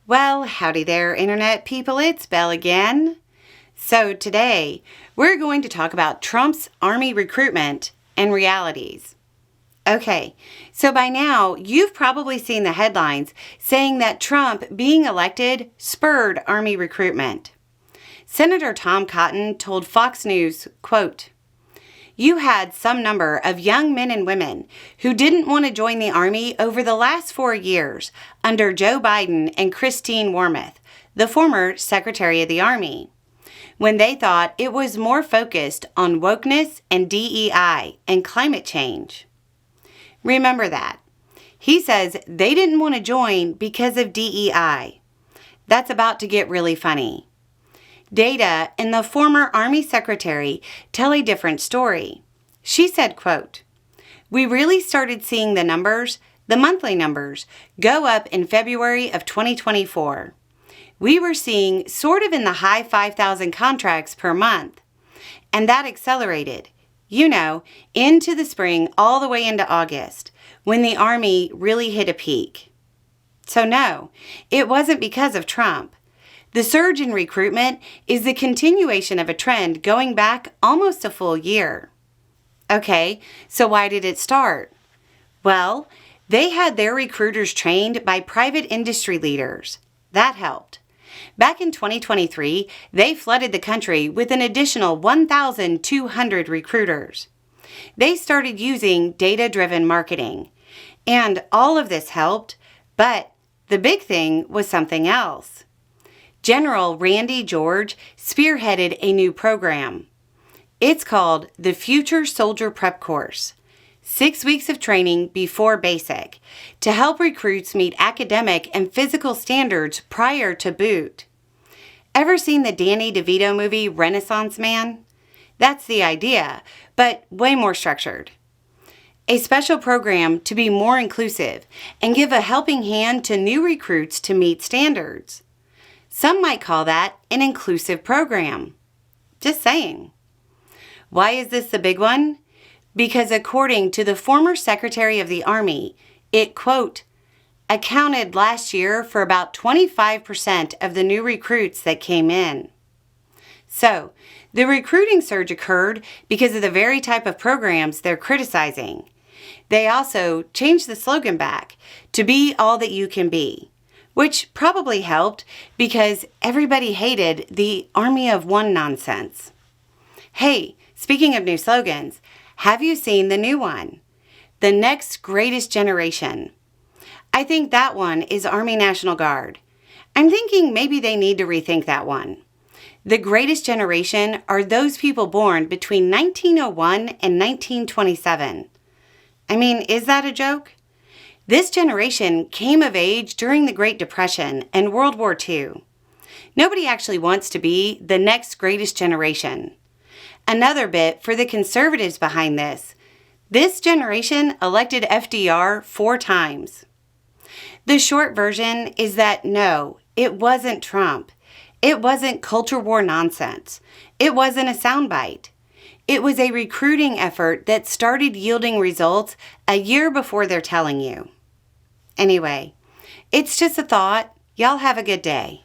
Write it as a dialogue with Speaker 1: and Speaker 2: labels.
Speaker 1: Well, howdy there, Internet people. It's Belle again. So today, we're going to talk about Trump's Army recruitment and realities. Okay, so by now, you've probably seen the headlines saying that Trump being elected spurred Army recruitment. Senator Tom Cotton told Fox News, quote, "You had some number of young men and women who didn't want to join the Army over the last 4 years under Joe Biden and Christine Wormuth, the former Secretary of the Army, when they thought it was more focused on wokeness and DEI and climate change." Remember that. He says they didn't want to join because of DEI. That's about to get really funny. Data and the former Army Secretary tell a different story. She said, quote, "We really started seeing the numbers, the monthly numbers, go up in February of 2024. We were seeing sort of in the high 5,000 contracts per month. And that accelerated, into the spring all the way into August, when the Army really hit a peak." So no, it wasn't because of Trump. The surge in recruitment is the continuation of a trend going back almost a full year. Okay, so why did it start? Well, they had their recruiters trained by private industry leaders. That helped. Back in 2023, they flooded the country with an additional 1,200 recruiters. They started using data-driven marketing. And all of this helped, but the big thing was something else. General Randy George spearheaded a new program. It's called the Future Soldier Prep Course, 6 weeks of training before basic, to help recruits meet academic and physical standards prior to boot. Ever seen the Danny DeVito movie Renaissance Man? That's the idea, but way more structured. A special program to be more inclusive and give a helping hand to new recruits to meet standards. Some might call that an inclusive program. Just saying. Why is this the big one? Because according to the former Secretary of the Army, it, quote, accounted last year for about 25% of the new recruits that came in. So, the recruiting surge occurred because of the very type of programs they're criticizing. They also changed the slogan back to be all that you can be, which probably helped because everybody hated the Army of One nonsense. Hey, speaking of new slogans, have you seen the new one? The next greatest generation. I think that one is Army National Guard. I'm thinking maybe they need to rethink that one. The greatest generation are those people born between 1901 and 1927. I mean, is that a joke? This generation came of age during the Great Depression and World War II. Nobody actually wants to be the next greatest generation. Another bit for the conservatives behind this. This generation elected FDR 4 times. The short version is that no, it wasn't Trump. It wasn't culture war nonsense. It wasn't a soundbite. It was a recruiting effort that started yielding results a year before they're telling you. Anyway, it's just a thought. Y'all have a good day.